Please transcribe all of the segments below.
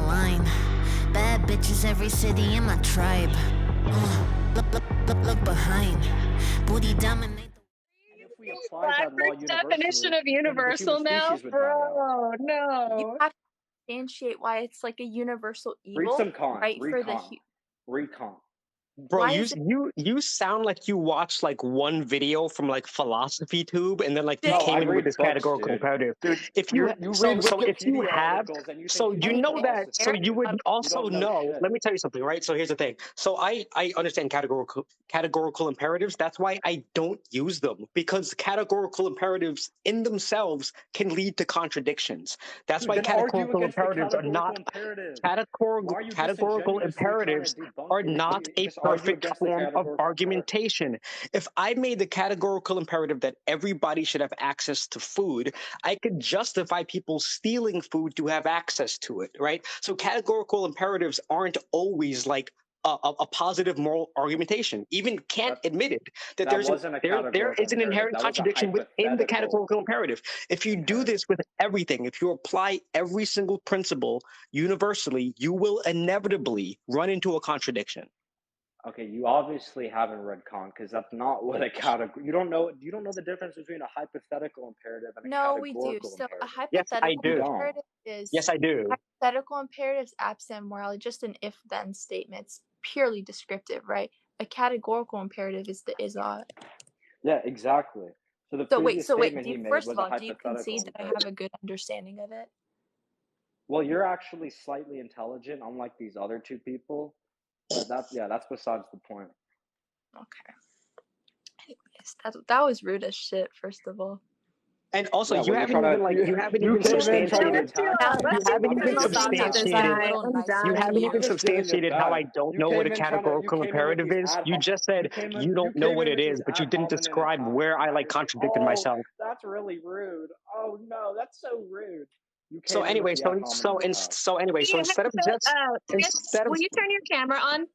line. Bad bitches, every city in my tribe. Look behind. Booty dominate. If we applied that law definition universally, of universal then the human now, species would die out. bro. You No. have to substantiate why it's like a universal evil, Read some con. right? Read For the con. Read con. Bro, Why you is it- you sound like you watched like one video from like Philosophy Tube, and then like you No, came I in with read this books, categorical dude. imperative. Dude, If you you so read so if you Wikipedia have articles and you so think you human know that so philosophy. you would also don't know know. shit. Let me tell you something, right? So here's the thing. So I understand categorical imperatives. That's why I don't use them, because categorical imperatives in themselves can lead to contradictions. That's Dude, why then argue categorical against the imperatives are categorical not imperative. Why are you categorical disingenuously trying imperatives to debunk are it? not a Just argue perfect against the form of categorical imperative. argumentation. If I made the categorical imperative that everybody should have access to food, I could justify people stealing food to have access to it, right? So categorical imperatives aren't always like a positive moral argumentation. Even Kant admitted that That wasn't a there categorical is an imperative. inherent That was a contradiction within the hypothetical categorical imperative. If you do this with everything, if you apply every single principle universally, you will inevitably run into a contradiction. Okay, you obviously haven't read Kant, because that's not what a category. You don't know the difference between a hypothetical imperative and a No, we categorical do. So a imperative. Yes, I hypothetical do. imperative is Yes, I do. hypothetical imperatives absent morality, just an if-then statement. It's purely descriptive, right? A categorical imperative is Yeah, exactly. So the So wait, previous statement he made first was of a all, do you hypothetical concede that I imperative. have a good understanding of it? Well, you're actually slightly intelligent, unlike these other two people. But that's besides the point. Okay. Anyways, that was rude as shit, first of all. And also, Yeah, you well, haven't even like you haven't even substantiated. You haven't even substantiated. You haven't even substantiated how I don't know what a categorical imperative is. You just said you don't know what it is, but you didn't describe where I like contradicted myself. That's really rude. Oh no, that's so rude. So anyway, so instead of just instead of Will you turn your camera on?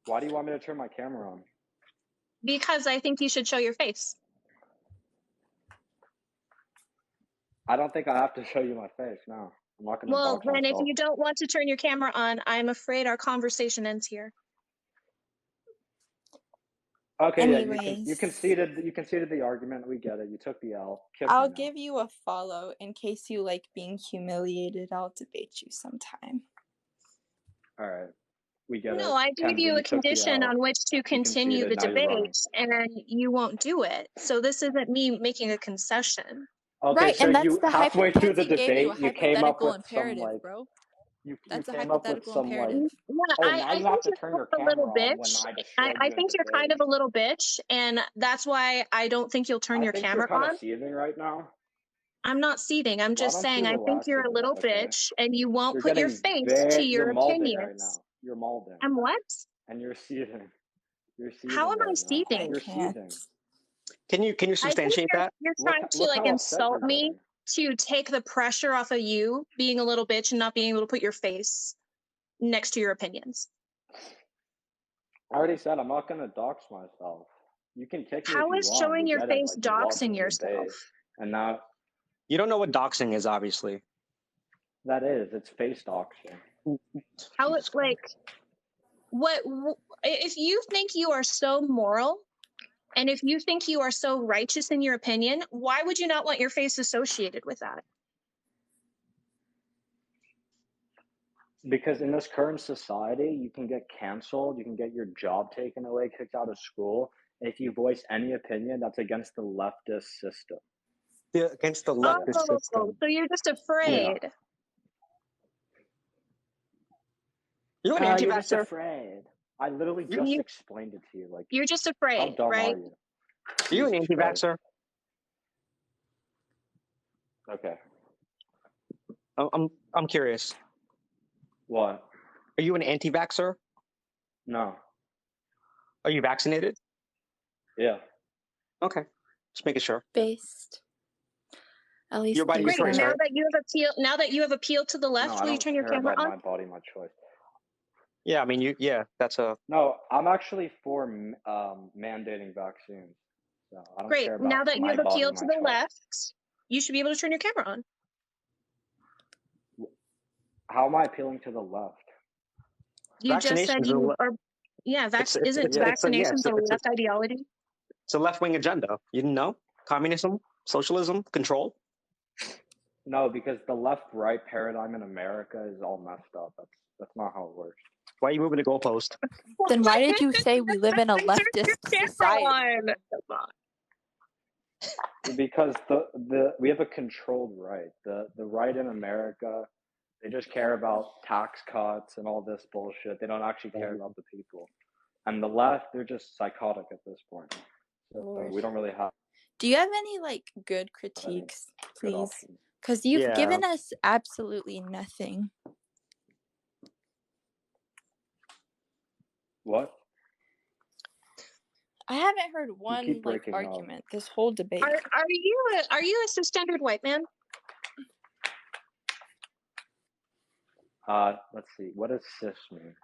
Why do you want me to turn my camera on? Because I think you should show your face. I don't think I have to show you my face. No, I'm not going to. Well, dox then if myself. you don't want to turn your camera on, I'm afraid our conversation ends here. Okay, Anyways. yeah, you conceded the argument. We get it. You took the L. I'll give you a follow in case you like being humiliated. I'll debate you sometime. All right. We get it. No, I gave you a condition on which to continue the debate, and you won't do it. So this isn't me making a concession. Okay, right, so and that's you the halfway through the hypothetical debate, you came up with imperative, some like. bro. That's a came up with hypothetical some imperative. like. Yeah, Oh, I now you think have to you're turn your a camera little on when bitch. I destroyed I you in think you're kind debate. of a little bitch, and that's why I don't think you'll turn your camera you're kind on. of seething right now. I'm not seething. I'm just saying I think you're a little bitch, and you won't put your face to your opinions. Right now. You're molding. I'm what? And you're seething. You're seething. How am I right seething? You're seething. Can you substantiate that? You're trying to like insult me to take the pressure off of you being a little bitch and not being able to put your face next to your opinions. I already said I'm not going to dox myself. You can kick me. How if is you want. showing We your get face it. Like, doxing yourself? And now you don't know what doxing is, obviously. That is, it's face doxing. How it's like, what if you think you are so moral, and if you think you are so righteous in your opinion, why would you not want your face associated with that? Because in this current society, you can get canceled, you can get your job taken away, kicked out of school, if you voice any opinion that's against the leftist system. Yeah, against the leftist system. So you're just afraid. Yeah. You're an anti-vaxxer. You're just afraid. I literally just explained it to you. Like, you're just afraid, how dumb right? are you? Are you an anti-vaxxer? Okay. I'm curious. What? Are you an anti-vaxxer? No. Are you vaccinated? Yeah. Okay. Just making sure. Based. At least your body, great. your choice, now right? that you have appealed to the left, will you turn your camera on? My body, my choice. Yeah, I mean, that's a. No, I'm actually for mandating vaccines. So I don't great. care about now that you have appealed to the choice. left, you should be able to turn your camera on. How am I appealing to the left? You just said Vaccinations you are are. Yeah, isn't Yeah. vaccinations a left ideology? it's a left-wing agenda. You didn't know? Communism, socialism, control. No, because the left-right paradigm in America is all messed up. That's not how it works. Why are you moving the goalpost? Then why did you say we live in a leftist society? Because we have a controlled right. The right in America, they just care about tax cuts and all this bullshit. They don't actually care about the people. And the left, they're just psychotic at this point. So Lord. we don't really have Do you have any like good critiques, good please? options. Because you've Yeah. given us absolutely nothing. What? I haven't heard one keep like breaking up. argument this whole debate. Are you a cisgendered white man? Let's see. What does cis mean?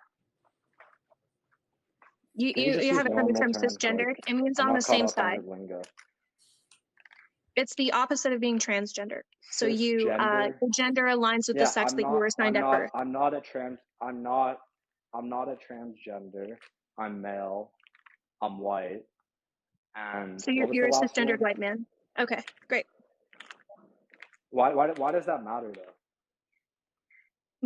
You Can you just use haven't heard the normal term terms, cisgendered? like, It means I'm on not the caught same up on side. the lingo. It's the opposite of being transgender. So you Cisgender? your gender aligns with the sex that you were assigned at birth. I'm not a transgender. I'm male. I'm white. And So what was you're the a last cisgendered one? white man. Okay, great. Why does that matter though?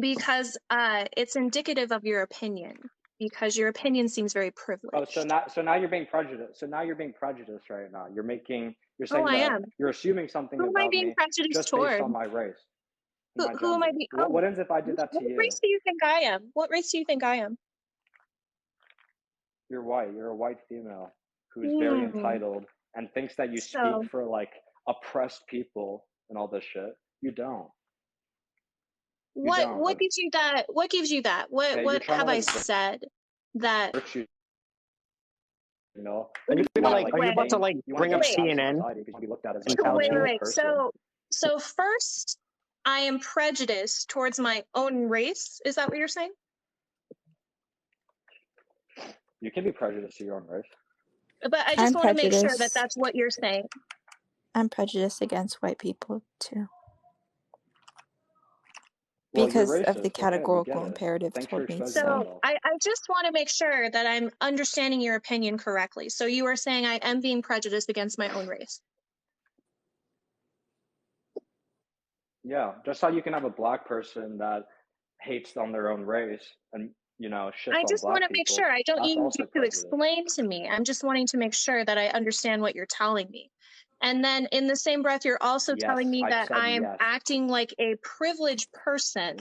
Because it's indicative of your opinion. Because your opinion seems very privileged. Oh, so now you're being prejudiced. So now you're being prejudiced right now. You're saying I that am. you're assuming something Who am I about being me prejudiced just toward? based on my race. My Who am I gender. being? What happens if I did that to What you? race do you think I am? What race do you think I am? You're white. You're a white female who's very entitled and thinks that you speak for like oppressed people and all this shit. You don't. What gives you that? What gives you that? What have I said that? You know, Are you gonna like? Are you about to like you bring wanna up get status in CNN? society because you wanna be looked at as an Wait, intelligent wait. person. So first, I am prejudiced towards my own race. Is that what you're saying? You can be prejudiced to your own race. But I just I'm want to make sure that prejudiced. that's what you're saying. I'm prejudiced against white people too. Well, Because you're of the racist. Okay, we categorical get it. imperative Thanks told for me exposing so. yourself. I just want to make sure that I'm understanding your opinion correctly. So you are saying I am being prejudiced against my own race. Yeah, just how you can have a black person that hates on their own race and shits I on just black want to make people. sure. I don't That's need you also to prejudice. explain to me. I'm just wanting to make sure that I understand what you're telling me. And then in the same breath, you're also telling me I that said I am yes. acting like a privileged person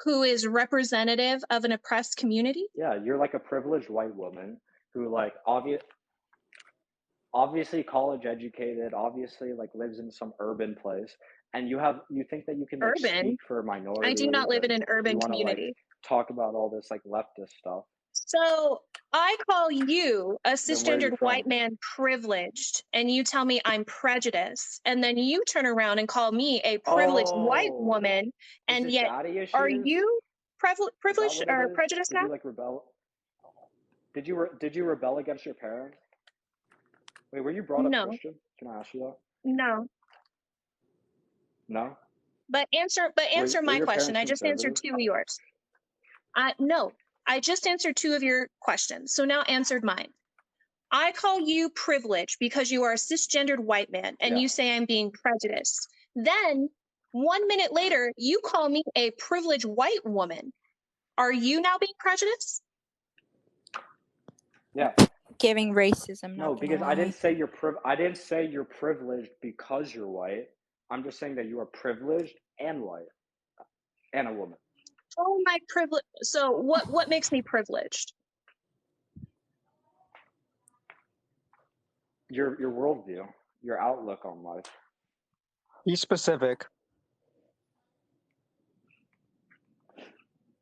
who is representative of an oppressed community. Yeah, you're like a privileged white woman who like obviously college educated, obviously like lives in some urban place, and you think that you can like Urban? speak for minorities. I do not live in an urban you wanna, community. like, talk about all this like leftist stuff. So I call you a Then where are you cisgendered white from? man privileged, and you tell me I'm prejudiced, and then you turn around and call me a privileged white Oh, woman, is and it yet daddy issues? are you Is that privileged what it or is? prejudiced Did now? you like rebel? Did you rebel against your parents? Wait, were you brought up No, Christian? Can I ask you that? no. No. But answer Were my your question. parents I just answered conservative? two of yours. No, I just answered two of your questions. So now answered mine. I call you privileged because you are a cisgendered white man, and Yeah. you say I'm being prejudiced. Then 1 minute later, you call me a privileged white woman. Are you now being prejudiced? Yeah. Giving racism. No, because I didn't say you're privileged because you're white. I'm just saying that you are privileged and white and a woman. Oh, my privilege. So what makes me privileged? Your worldview, your outlook on life. Be specific.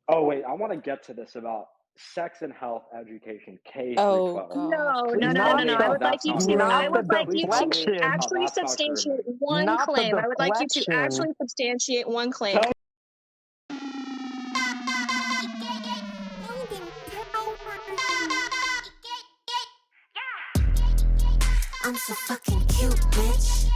Oh wait, I want to get to this about sex and health education K Oh, through 12. God. Please No. tell me I how would like that's you not to. I grooming. would like you Please tell to me how actually that's not substantiate grooming. one Not the claim. I would like you to deflection. actually substantiate one claim. Tell I'm so fucking cute, bitch.